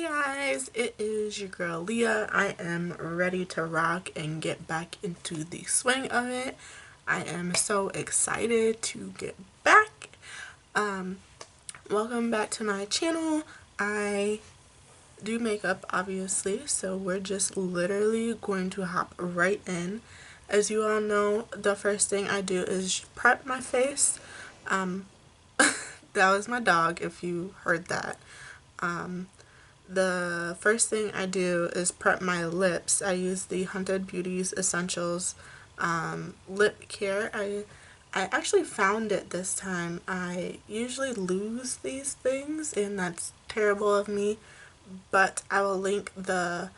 guys, it is your girl Leah. I am ready to rock and get back into the swing of it. I am so excited to get back. Welcome back to my channel. I do makeup obviously, so we're just literally going to hop right in. As you all know, the first thing I do is prep my face. That was my dog, if you heard that. The first thing I do is prep my lips. I use the Hunted Beauty's Essentials lip care. I actually found it this time. I usually lose these things and that's terrible of me, but I will link the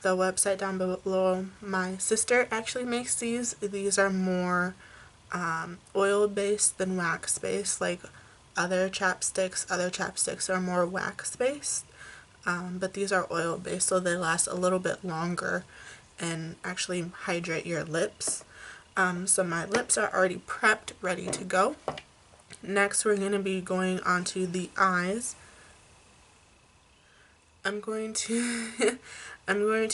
website down below. My sister actually makes these. These are more oil based than wax based, like other chapsticks. Other chapsticks are more wax based. But these are oil based, so they last a little bit longer and actually hydrate your lips. So my lips are already prepped, ready to go. Next we're going to be going on to the eyes. I'm going to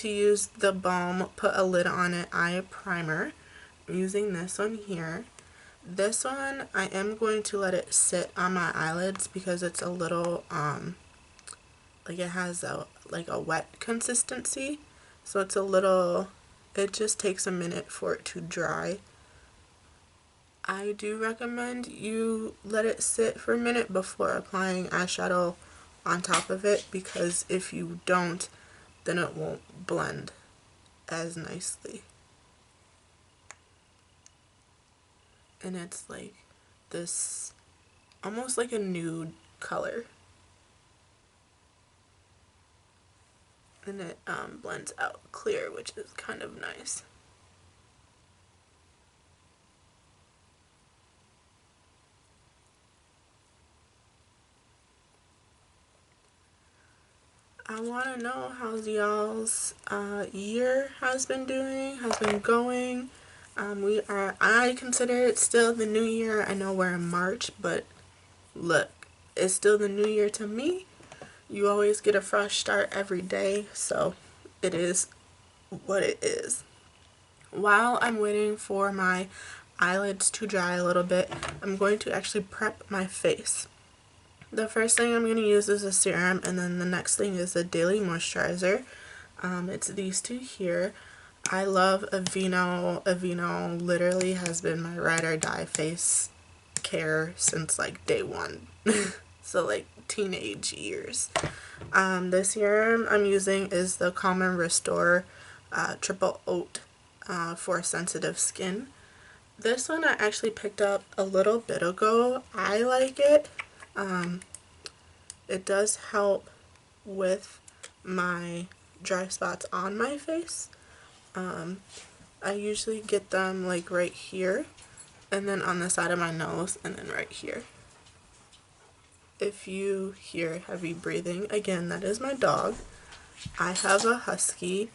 use the Balm Put a Lid on It eye primer. I'm using this one here. This one I am going to let it sit on my eyelids because it's a little like it has a wet consistency, so it's a little, it just takes a minute for it to dry. I do recommend you let it sit for a minute before applying eyeshadow on top of it, because if you don't, then it won't blend as nicely. And it's like this, almost like a nude color. And it blends out clear, which is kind of nice. I want to know how y'all's year has been going. I consider it still the new year. I know we're in March, but look, it's still the new year to me. You always get a fresh start every day, so it is what it is. While I'm waiting for my eyelids to dry a little bit, I'm going to actually prep my face. The first thing I'm going to use is a serum, and then the next thing is a daily moisturizer. It's these two here. I love Aveeno. Aveeno literally has been my ride or die face care since like day one. So like teenage years. The serum I'm using is the Calm and Restore Triple Oat for sensitive skin. This one I actually picked up a little bit ago. I like it. It does help with my dry spots on my face. I usually get them like right here, and then on the side of my nose, and then right here. If you hear heavy breathing, again, that is my dog. I have a husky.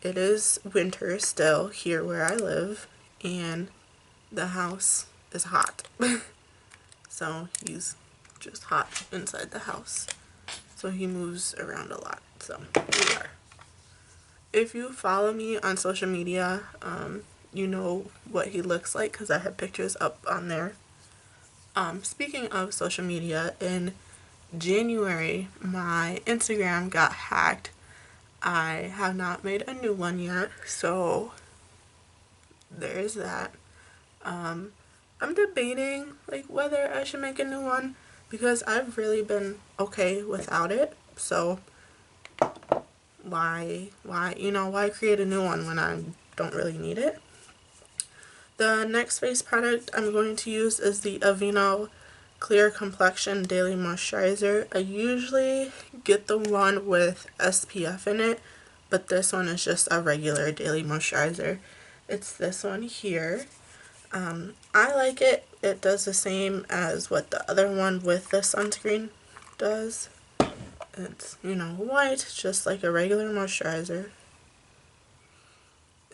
It is winter still here where I live, and the house is hot. So he's just hot inside the house. So he moves around a lot. So we are. If you follow me on social media, you know what he looks like because I have pictures up on there. Speaking of social media, in January my Instagram got hacked. I have not made a new one yet, so there's that. I'm debating like whether I should make a new one because I've really been okay without it, so why create a new one when I don't really need it? The next face product I'm going to use is the Aveeno Clear Complexion Daily Moisturizer. I usually get the one with SPF in it, but this one is just a regular daily moisturizer. It's this one here. I like it. It does the same as what the other one with the sunscreen does. It's, you know, white, just like a regular moisturizer.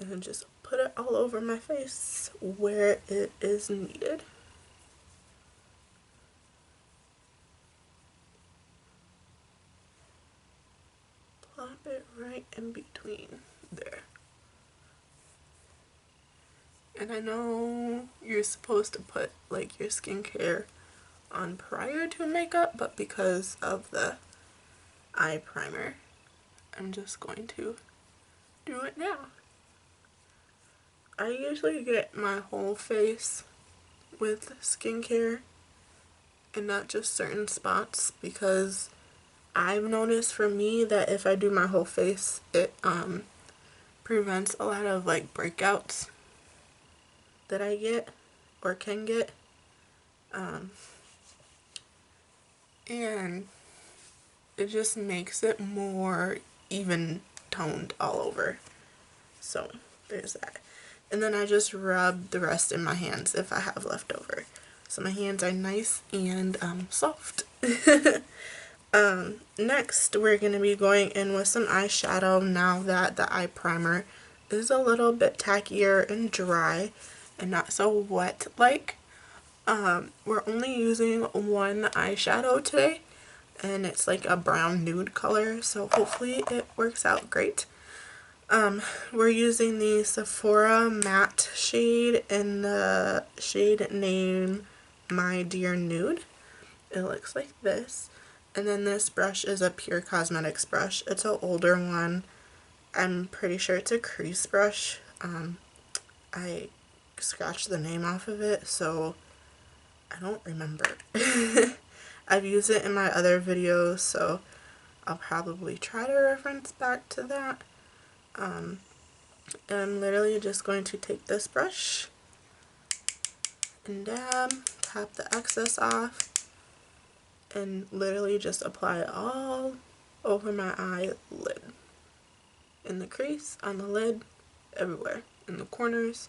And just put it all over my face where it is needed. it right in between there. And I know you're supposed to put like your skincare on prior to makeup, but because of the eye primer, I'm just going to do it now. I usually get my whole face with skincare and not just certain spots, because I've noticed for me that if I do my whole face, it prevents a lot of like breakouts that I get or can get, and it just makes it more even toned all over. So there's that. And then I just rub the rest in my hands if I have leftover. So my hands are nice and soft. Next we're going to be going in with some eyeshadow now that the eye primer is a little bit tackier and dry and not so wet like. We're only using one eyeshadow today, and it's like a brown nude color, so hopefully it works out great. We're using the Sephora matte shade in the shade name My Dear Nude. It looks like this. And then this brush is a Pure Cosmetics brush. It's an older one. I'm pretty sure it's a crease brush. I scratched the name off of it, so I don't remember. I've used it in my other videos, so I'll probably try to reference back to that. And I'm literally just going to take this brush and dab, tap the excess off, and literally just apply it all over my eyelid. In the crease, on the lid, everywhere. In the corners.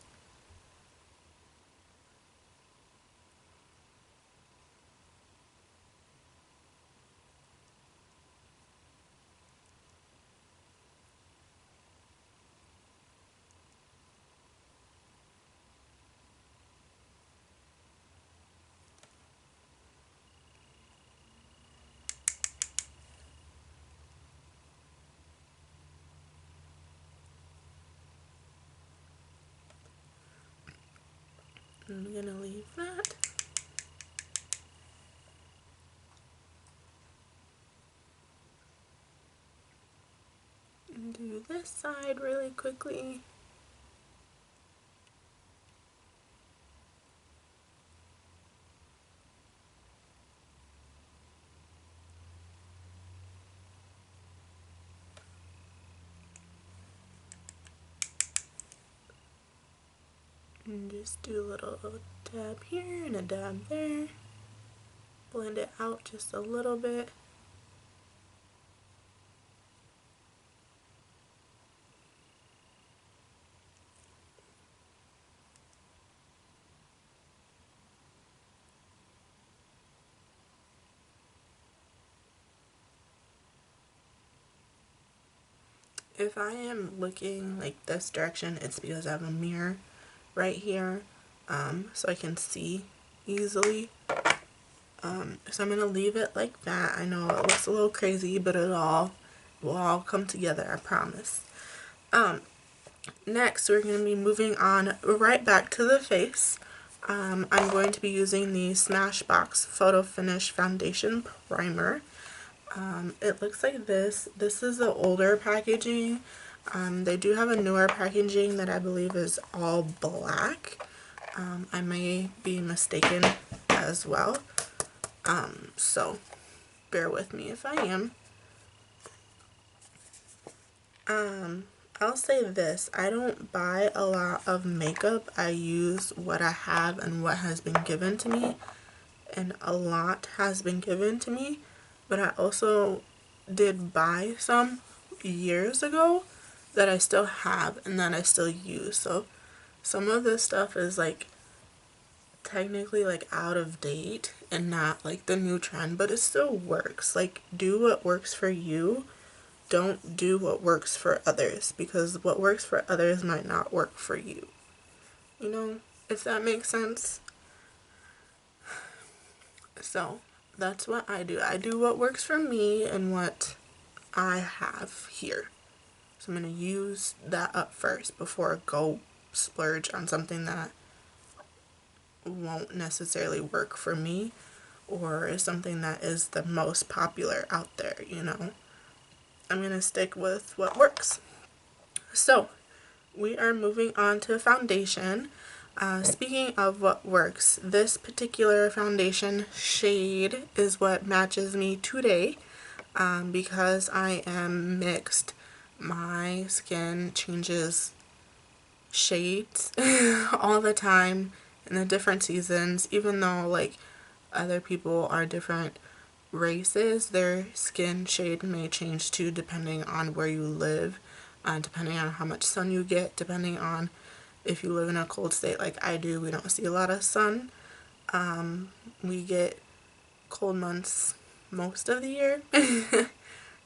I'm gonna leave that. And do this side really quickly. And just do a little dab here and a dab there. Blend it out just a little bit. If I am looking like this direction, it's because I have a mirror right here, so I can see easily. So I'm going to leave it like that. I know it looks a little crazy, but it will all come together, I promise. Next, we're going to be moving on right back to the face. I'm going to be using the Smashbox Photo Finish Foundation Primer. It looks like this. This is the older packaging. They do have a newer packaging that I believe is all black. I may be mistaken as well. So bear with me if I am. I'll say this, I don't buy a lot of makeup. I use what I have and what has been given to me, and a lot has been given to me, but I also did buy some years ago that I still have and that I still use. So some of this stuff is like technically like out of date and not like the new trend, but it still works. Like, do what works for you. Don't do what works for others, because what works for others might not work for you. You know, if that makes sense. So that's what I do. I do what works for me and what I have here. So I'm going to use that up first before I go splurge on something that won't necessarily work for me, or is something that is the most popular out there, you know. I'm going to stick with what works. So we are moving on to foundation. Speaking of what works, this particular foundation shade is what matches me today. Because I am mixed, my skin changes shades all the time in the different seasons. Even though like other people are different races, their skin shade may change too, depending on where you live, depending on how much sun you get, depending on if you live in a cold state like I do. We don't see a lot of sun. We get cold months most of the year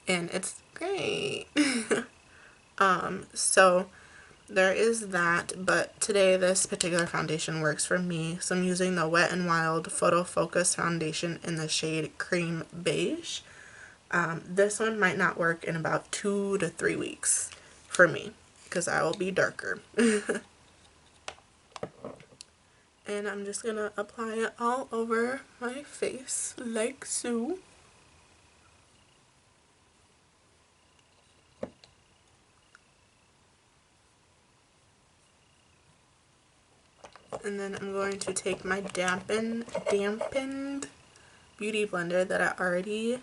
and it's great. So there is that, but today this particular foundation works for me. So I'm using the Wet n Wild Photo Focus foundation in the shade Cream Beige. This one might not work in about 2 to 3 weeks for me because I will be darker. And I'm just gonna apply it all over my face like so. And then I'm going to take my dampened beauty blender that I already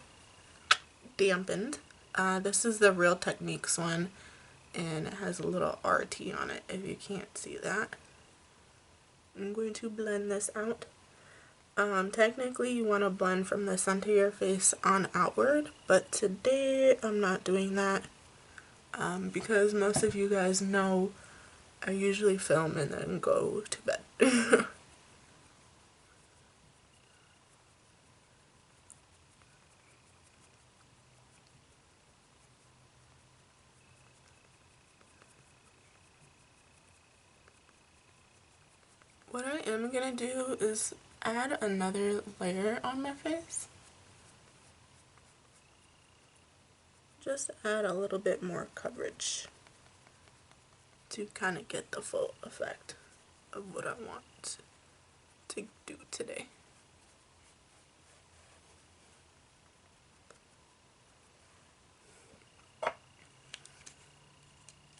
dampened. This is the Real Techniques one, and it has a little RT on it if you can't see that. I'm going to blend this out. Technically you want to blend from the center of your face on outward, but today I'm not doing that because most of you guys know I usually film and then go to bed. What I am going to do is add another layer on my face. Just add a little bit more coverage to kind of get the full effect of what I want to do today.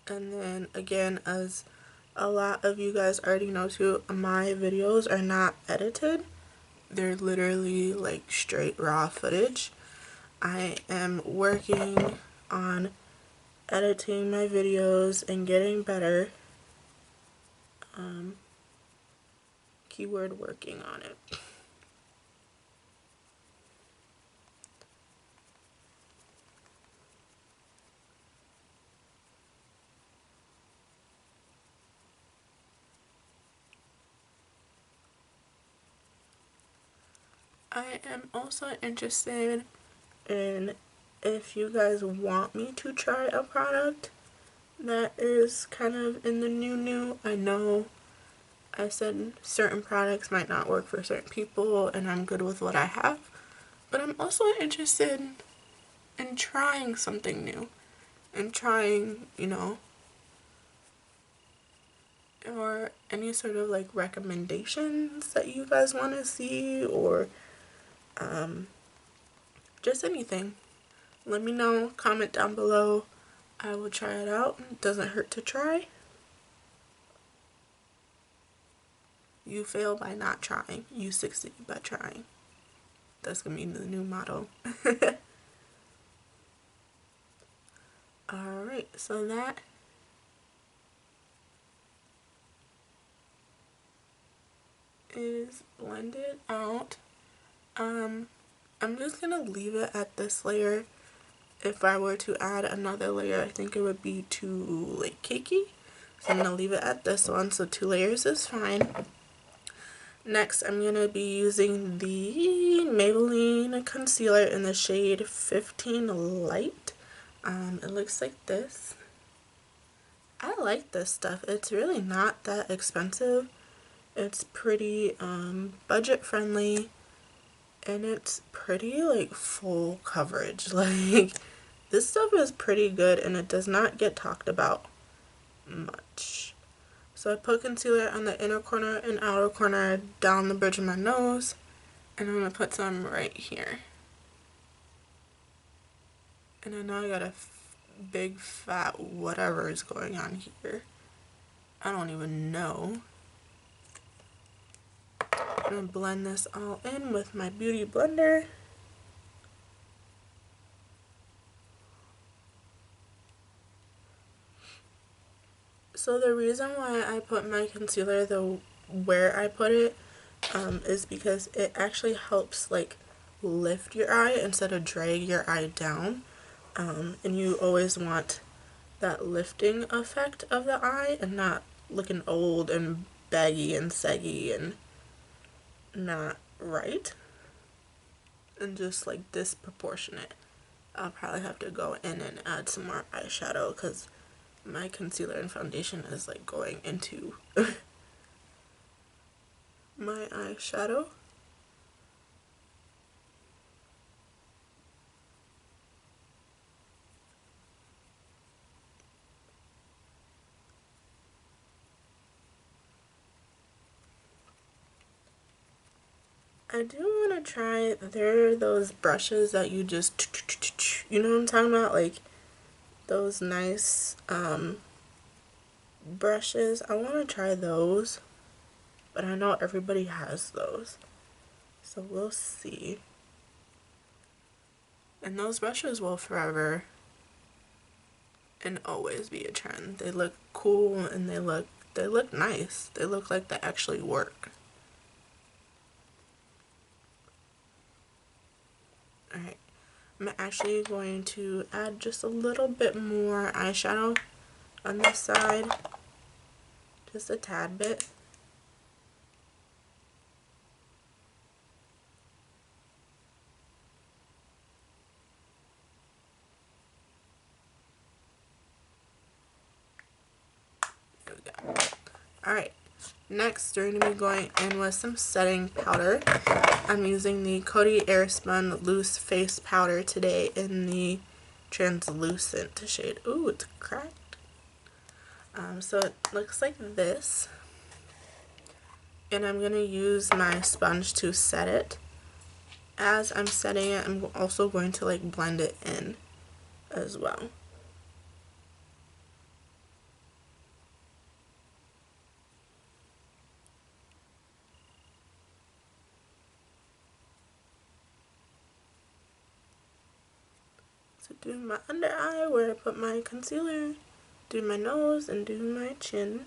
And then again, as a lot of you guys already know too, my videos are not edited. They're literally like straight raw footage. I am working on editing my videos and getting better. Keyword working on it. I am also interested in if you guys want me to try a product that is kind of in the new. I know I said certain products might not work for certain people and I'm good with what I have, but I'm also interested in trying something new and trying, you know, or any sort of like recommendations that you guys want to see, or just anything. Let me know, comment down below. I will try it out. It doesn't hurt to try. You fail by not trying. You succeed by trying. That's gonna be the new motto. Alright, so that is blended out. I'm just gonna leave it at this layer. If I were to add another layer, I think it would be too like cakey. So I'm gonna leave it at this one, so 2 layers is fine. Next, I'm gonna be using the Maybilne concealer in the shade 15 Light. It looks like this. I like this stuff. It's really not that expensive. It's pretty budget friendly, and it's pretty like full coverage. Like, this stuff is pretty good and it does not get talked about much. So I put concealer on the inner corner and outer corner down the bridge of my nose, and I'm going to put some right here. And I know I got a big fat whatever is going on here. I don't even know. I'm going to blend this all in with my beauty blender. So the reason why I put my concealer where I put it is because it actually helps like lift your eye instead of drag your eye down. And you always want that lifting effect of the eye and not looking old and baggy and saggy and not right and just like disproportionate. I'll probably have to go in and add some more eyeshadow because my concealer and foundation is like going into my eyeshadow. I do want to try, there are those brushes that you just, you know what I'm talking about, like those nice brushes. I want to try those, but I know everybody has those, so we'll see. And those brushes will forever and always be a trend. They look cool and they look nice. They look like they actually work. Alright, I'm actually going to add just a little bit more eyeshadow on this side, just a tad bit. There we go. Alright, next we're going to be going in with some setting powder. I'm using the Coty Air Spun Loose Face Powder today in the translucent shade. Ooh, it's cracked. So it looks like this. And I'm going to use my sponge to set it. As I'm setting it, I'm also going to like blend it in as well. So do my under eye where I put my concealer, do my nose, and do my chin.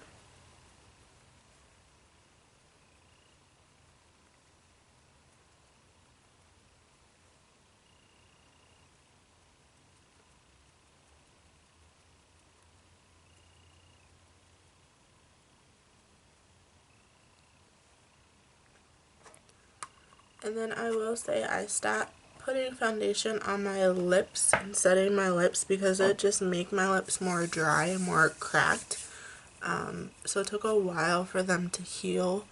And then I will say I stopped putting foundation on my lips and setting my lips because it just make my lips more dry and more cracked. So it took a while for them to heal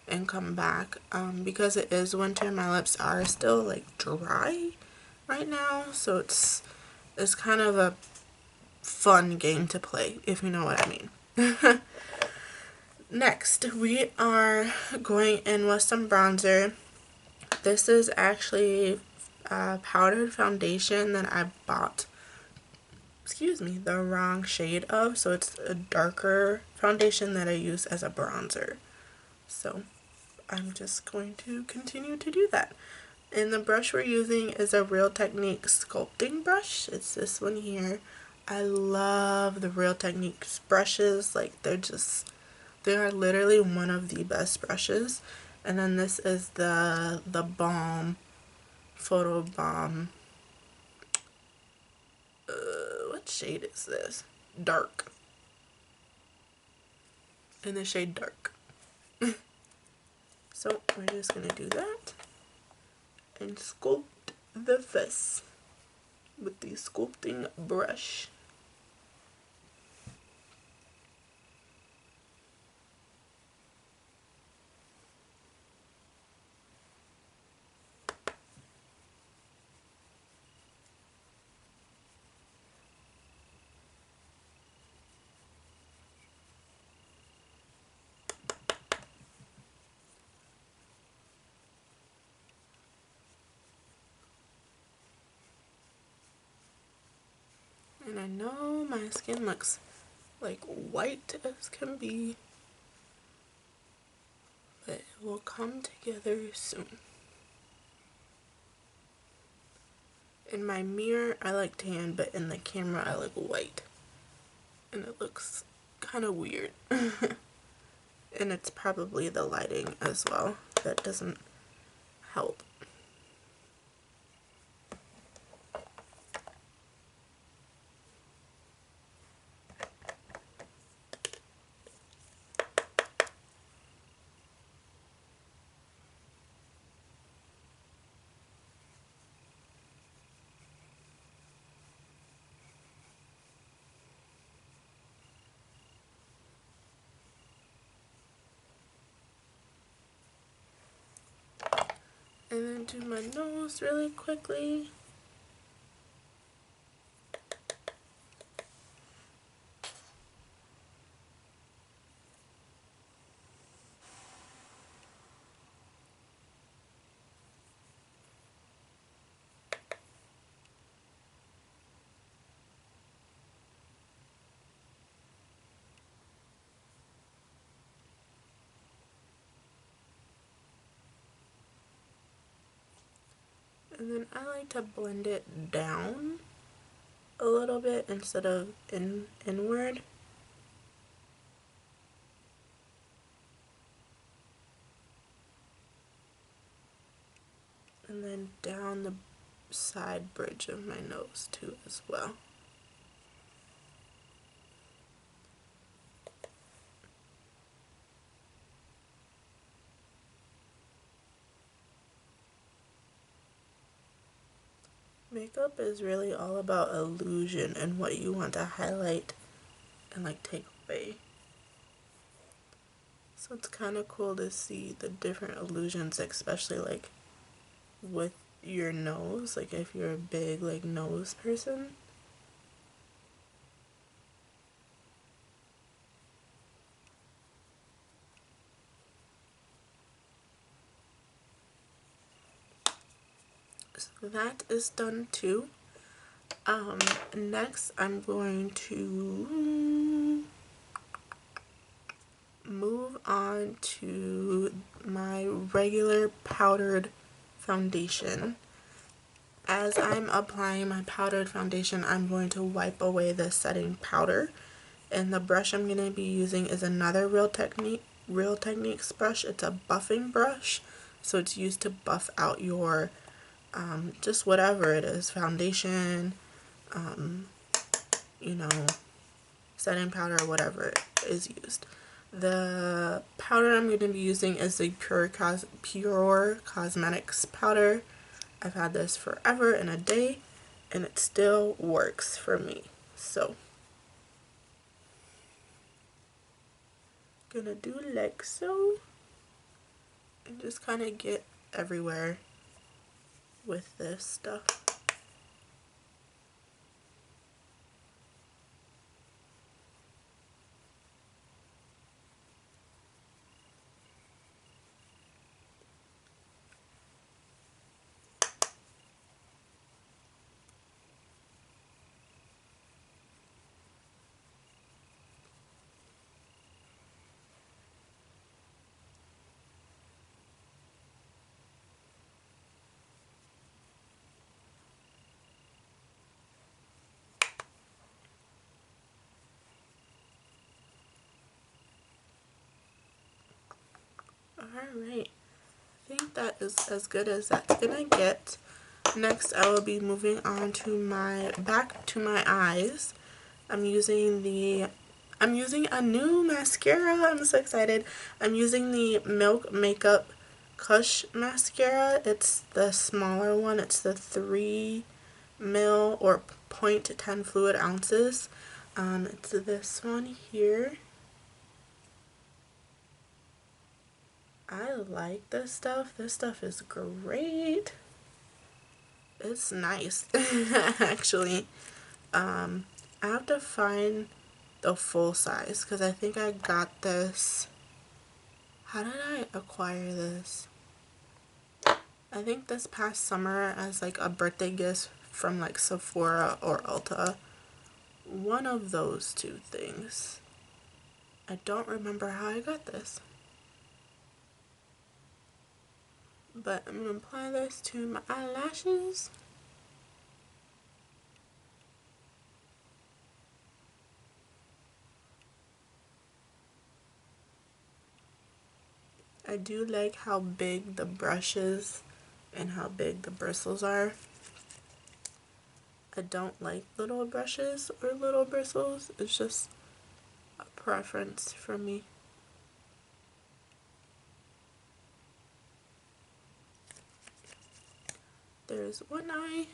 and come back. Because it is winter, my lips are still like dry right now. So it's kind of a fun game to play, if you know what I mean. Next, we are going in with some bronzer. This is actually a powdered foundation that I bought, the wrong shade of, so it's a darker foundation that I use as a bronzer. So I'm just going to continue to do that. And the brush we're using is a Real Techniques sculpting brush. It's this one here. I love the Real Techniques brushes. Like they are literally one of the best brushes. And then this is the balm, photo balm. What shade is this? Dark. In the shade dark. So we're just gonna do that and sculpt the face with the sculpting brush. And I know my skin looks like white as can be, but it will come together soon. In my mirror I look tan, but in the camera I look white. And it looks kind of weird. And it's probably the lighting as well that doesn't help. And then do my nose really quickly. And then I like to blend it down a little bit instead of inward. And then down the side bridge of my nose too as well. Makeup is really all about illusion and what you want to highlight and like take away. So it's kind of cool to see the different illusions, especially like with your nose, like if you're a big like nose person. So that is done too. Next I'm going to move on to my regular powdered foundation. As I'm applying my powdered foundation, I'm going to wipe away the setting powder, and the brush I'm going to be using is another Real Techniques brush. It's a buffing brush, so it's used to buff out your just whatever it is, foundation, you know, setting powder, whatever is used. The powder I'm going to be using is the Pure Cosmetics powder. I've had this forever and a day, and it still works for me. So, gonna do like so, and just kind of get everywhere with this stuff. Alright, I think that is as good as that's gonna get. Next I will be moving on to my eyes. I'm using a new mascara. I'm so excited. I'm using the Milk Makeup Kush mascara. It's the smaller one. It's the 3 ml or 0.10 fluid ounces. It's this one here. I like this stuff. This stuff is great. It's nice, actually. I have to find the full size because I think I got this. How did I acquire this? I think this past summer as like a birthday gift from like Sephora or Ulta one of those two things. I don't remember how I got this. But I'm going to apply this to my eyelashes. I do like how big the brush is and how big the bristles are. I don't like little brushes or little bristles. It's just a preference for me. There's one eye.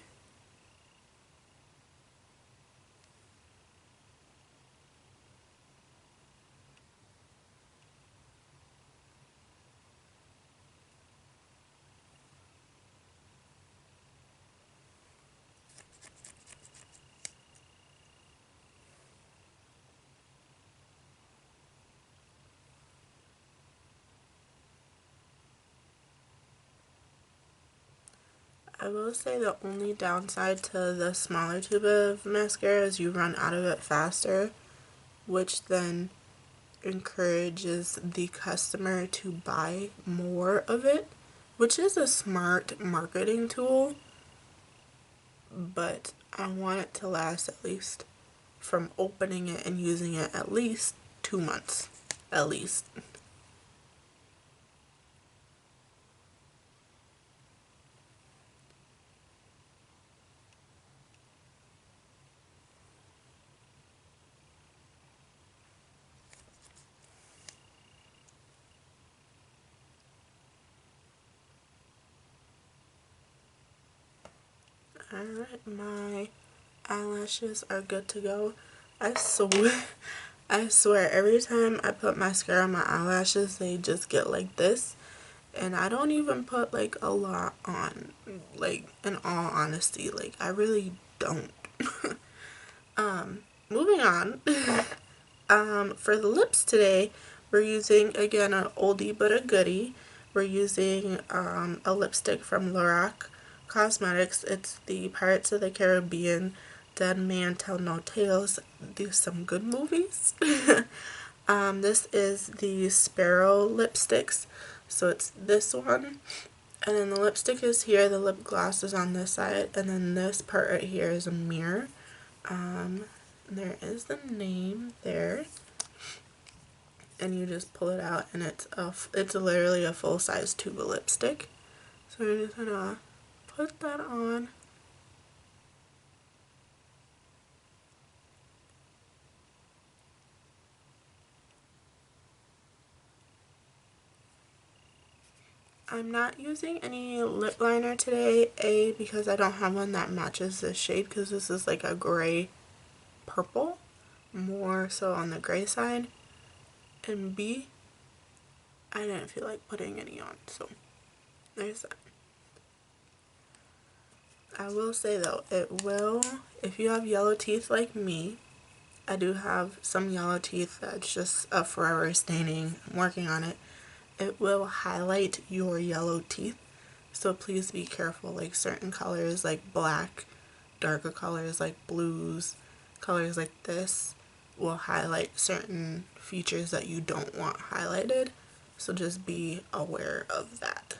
I will say the only downside to the smaller tube of mascara is you run out of it faster, which then encourages the customer to buy more of it, which is a smart marketing tool, but I want it to last at least from opening it and using it at least 2 months, at least. Alright, my eyelashes are good to go. I swear every time I put mascara on my eyelashes, they just get like this. And I don't even put like a lot on, like, in all honesty, like I really don't. Moving on. For the lips today, we're using, again, an oldie but a goodie. We're using a lipstick from Lorac Cosmetics. It's the Pirates of the Caribbean, Dead Man Tell No Tales. These some good movies. This is the Sparrow lipsticks. So it's this one. And then the lipstick is here, the lip gloss is on this side, and then this part right here is a mirror. There is the name there, and you just pull it out, and it's literally a full-size tube of lipstick. So we're just gonna put that on. I'm not using any lip liner today, A, because I don't have one that matches this shade, because this is like a gray purple, more so on the gray side, and B, I didn't feel like putting any on, so there's that. I will say though, it will, if you have yellow teeth like me, I do have some yellow teeth that's just a forever staining, I'm working on it, it will highlight your yellow teeth, so please be careful. Like certain colors like black, darker colors like blues, colors like this will highlight certain features that you don't want highlighted, so just be aware of that.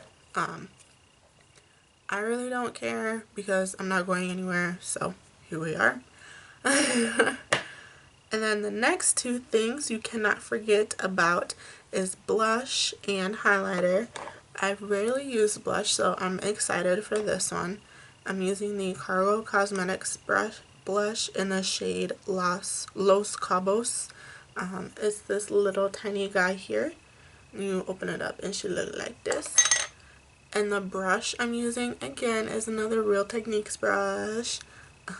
I really don't care because I'm not going anywhere, so here we are. And then the next two things you cannot forget about is blush and highlighter. I've rarely used blush, so I'm excited for this one. I'm using the Cargo Cosmetics blush in the shade Los Cabos. It's this little tiny guy here. You open it up and it should look like this. And the brush I'm using, again, is another Real Techniques brush.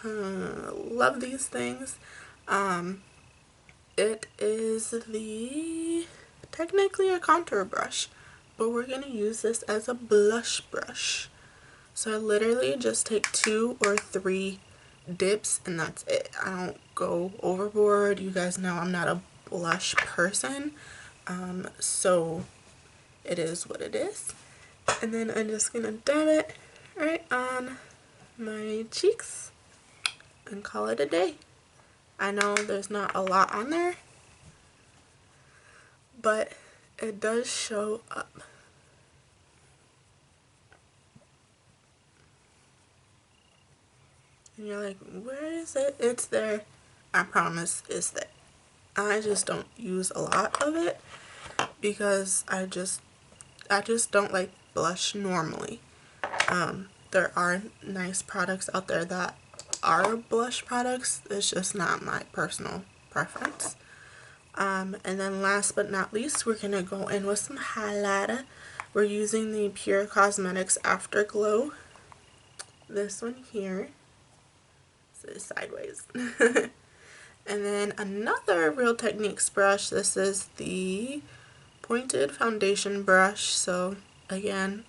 Love these things. It is technically a contour brush, but we're going to use this as a blush brush. So I literally just take 2 or 3 dips and that's it. I don't go overboard. You guys know I'm not a blush person, so it is what it is. And then I'm just going to dab it right on my cheeks and call it a day. I know there's not a lot on there, but it does show up. And you're like, where is it? It's there. I promise it's there. I just don't use a lot of it because I just don't like blush normally. There are nice products out there that are blush products. It's just not my personal preference. And then last but not least, we're going to go in with some highlighter. We're using the Pure Cosmetics Afterglow. This one here. So it's sideways. And then another Real Techniques brush. This is the pointed foundation brush. So again,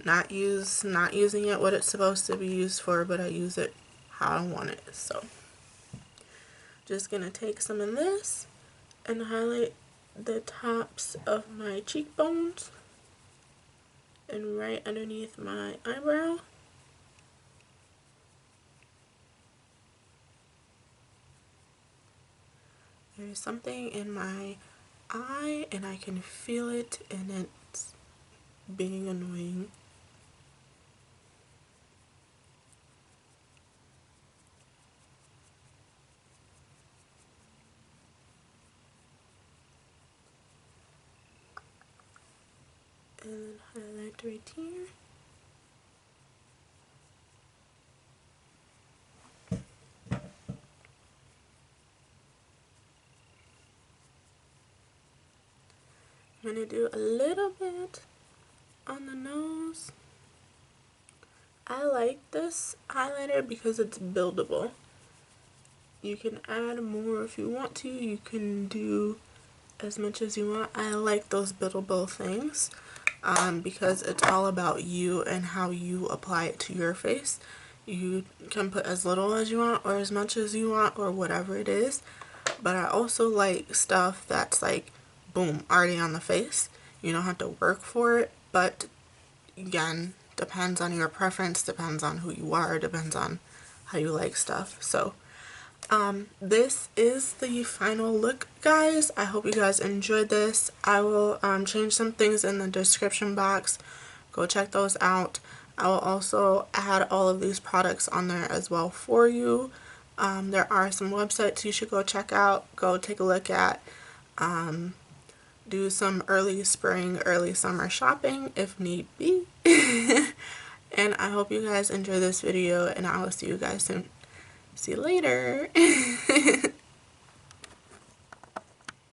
not using it what it's supposed to be used for, but I use it how I want it. So just gonna take some of this and highlight the tops of my cheekbones and right underneath my eyebrow. There's something in my eye and I can feel it and it's being annoying. And then highlight right here. I'm going to do a little bit on the nose. I like this highlighter because it's buildable. You can add more if you want to. You can do as much as you want. I like those buildable things because it's all about you and how you apply it to your face. You can put as little as you want or as much as you want or whatever it is. But I also like stuff that's like, boom, already on the face. You don't have to work for it, but again, depends on your preference, depends on who you are, depends on how you like stuff. So this is the final look, guys. I hope you guys enjoyed this. I will change some things in the description box. Go check those out. I will also add all of these products on there as well for you. There are some websites you should go check out, go take a look at. Do some early spring, early summer shopping if need be. And I hope you guys enjoy this video and I will see you guys soon. See you later.